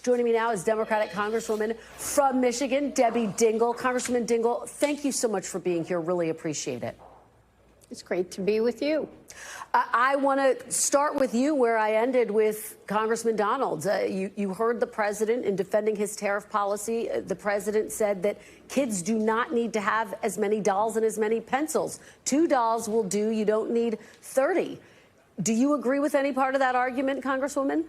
Joining me now is Democratic Congresswoman from Michigan, Debbie Dingell. Congresswoman Dingell, thank you so much for being here. Really appreciate it. It's great to be with you. I want to start with you where I ended with Congressman Donalds. You heard the president in defending his tariff policy. The president said that kids do not need to have as many dolls and as many pencils. 2 dolls will do. You don't need 30. Do you agree with any part of that argument, Congresswoman?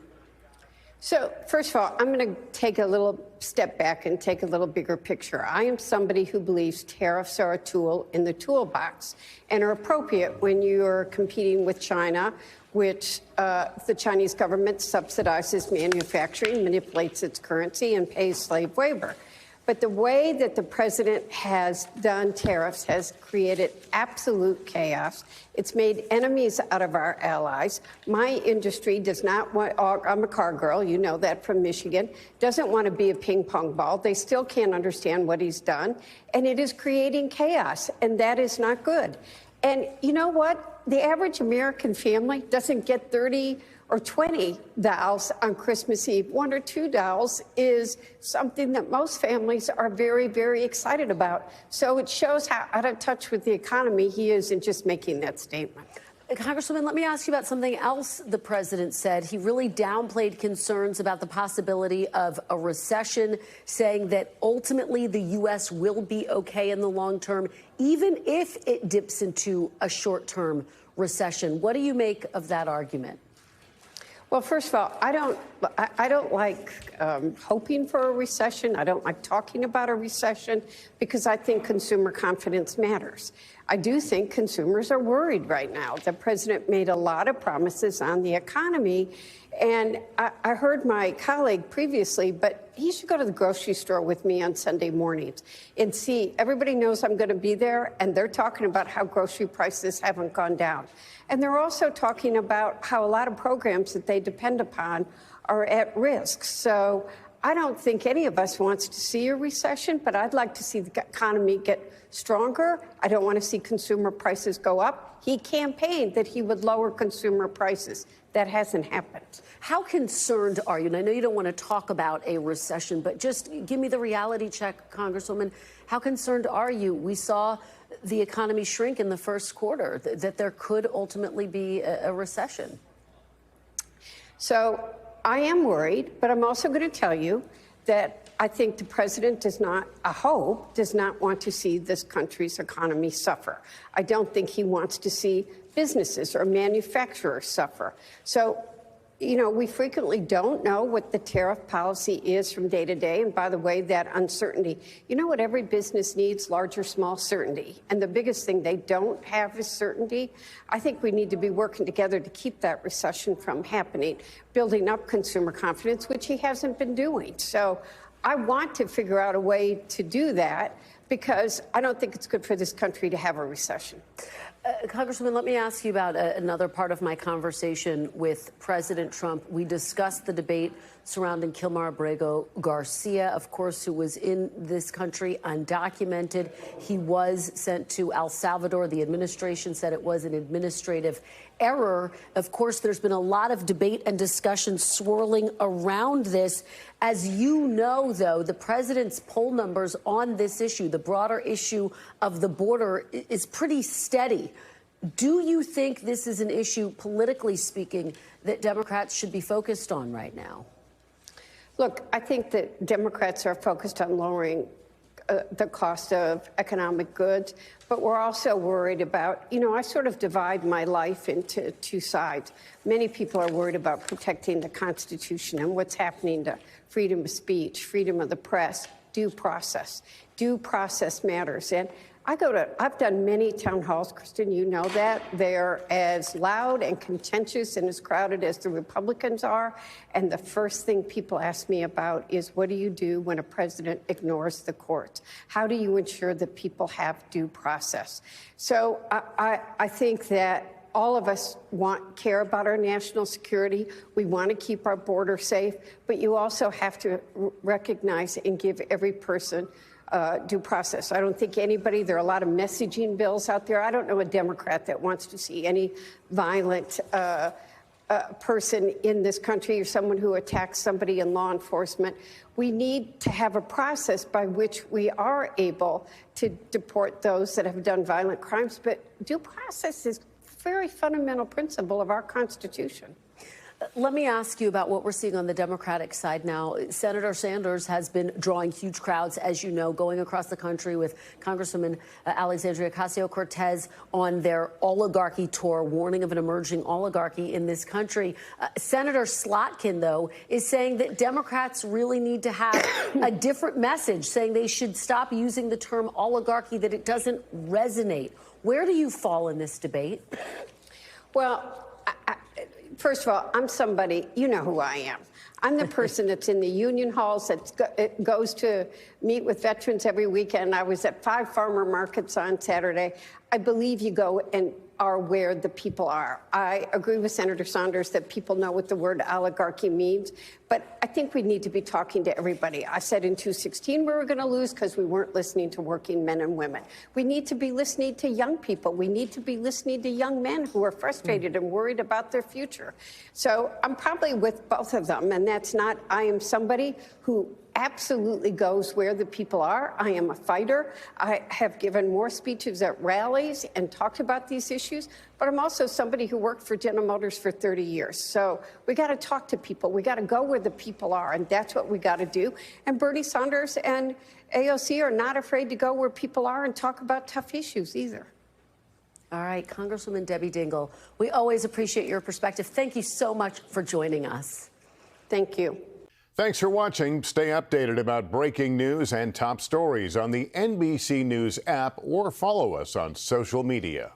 So, first of all, I'm going to take a little step back and take a little bigger picture. I am somebody who believes tariffs are a tool in the toolbox and are appropriate when you're competing with China, which the Chinese government subsidizes manufacturing, manipulates its currency, and pays slave labor. But the way that the president has done tariffs has created absolute chaos. It's made enemies out of our allies. My industry does not want, I'm a car girl, you know that from Michigan, doesn't want to be a ping pong ball. They still can't understand what he's done. And it is creating chaos, and that is not good. And you know what? The average American family doesn't get 30 or 20 dolls on Christmas Eve. 1 or 2 dolls is something that most families are very, very excited about. So it shows how out of touch with the economy he is in just making that statement. Congresswoman, let me ask you about something else the president said. He really downplayed concerns about the possibility of a recession, saying that ultimately the U.S. will be okay in the long term, even if it dips into a short-term recession. What do you make of that argument? Well, first of all, I don't like hoping for a recession. I don't like talking about a recession because I think consumer confidence matters. I do think consumers are worried right now. The president made a lot of promises on the economy, and I heard my colleague previously, but he should go to the grocery store with me on Sunday mornings and see. Everybody knows I'm going to be there, and they're talking about how grocery prices haven't gone down. And they're also talking about how a lot of programs that they depend upon are at risk. So I don't think any of us wants to see a recession, but I'd like to see the economy get stronger. I don't want to see consumer prices go up. He campaigned that he would lower consumer prices. That hasn't happened. How concerned are you? And I know you don't want to talk about a recession, but just give me the reality check, Congresswoman. How concerned are you? We saw the economy shrink in the first quarter, that there could ultimately be a recession. So I am worried, but I'm also going to tell you that I think the president does not want to see this country's economy suffer. I don't think he wants to see businesses or manufacturers suffer. So, you know, we frequently don't know what the tariff policy is from day to day. And by the way, that uncertainty, you know what every business needs, large or small, certainty. And the biggest thing they don't have is certainty. I think we need to be working together to keep that recession from happening, building up consumer confidence, which he hasn't been doing. So I want to figure out a way to do that because I don't think it's good for this country to have a recession. Congresswoman, let me ask you about another part of my conversation with President Trump. We discussed the debate surrounding Kilmar Abrego Garcia, of course, who was in this country undocumented. He was sent to El Salvador. The administration said it was an administrative error. Of course, there's been a lot of debate and discussion swirling around this. As you know, though, the president's poll numbers on this issue, the broader issue of the border, is pretty steady. Do you think this is an issue, politically speaking, that Democrats should be focused on right now? Look, I think that Democrats are focused on lowering the cost of economic goods, but we're also worried about, you know, I sort of divide my life into two sides. Many people are worried about protecting the Constitution and what's happening to freedom of speech, freedom of the press, due process. Due process matters. And I've done many town halls, Kristen, you know that. They're as loud and contentious and as crowded as the Republicans are. And the first thing people ask me about is, what do you do when a president ignores the courts? How do you ensure that people have due process? So I think that all of us care about our national security. We want to keep our border safe, but you also have to recognize and give every person due process. I don't think anybody, there are a lot of messaging bills out there. I don't know a Democrat that wants to see any violent person in this country or someone who attacks somebody in law enforcement. We need to have a process by which we are able to deport those that have done violent crimes. But due process is a very fundamental principle of our Constitution. Let me ask you about what we're seeing on the Democratic side now. Senator Sanders has been drawing huge crowds, as you know, going across the country with Congresswoman Alexandria Ocasio-Cortez on their oligarchy tour, warning of an emerging oligarchy in this country. Senator Slotkin, though, is saying that Democrats really need to have a different message, saying they should stop using the term oligarchy, that it doesn't resonate. Where do you fall in this debate? Well, first of all, I'm somebody, you know who I am. I'm the person that's in the union halls, that goes to meet with veterans every weekend. I was at 5 farmer markets on Saturday. I believe you go and are where the people are. I agree with Senator Sanders that people know what the word oligarchy means, but I think we need to be talking to everybody. I said in 2016 we were going to lose because we weren't listening to working men and women. We need to be listening to young people. We need to be listening to young men who are frustrated and worried about their future. So I'm probably with both of them, and that's not, I am somebody who absolutely goes where the people are. I am a fighter. I have given more speeches at rallies and talked about these issues, but I'm also somebody who worked for General Motors for 30 years. So we got to talk to people. We got to go where the people are, and that's what we got to do. And Bernie Sanders and AOC are not afraid to go where people are and talk about tough issues either. All right, Congresswoman Debbie Dingell, we always appreciate your perspective. Thank you so much for joining us. Thank you. Thanks for watching. Stay updated about breaking news and top stories on the NBC News app or follow us on social media.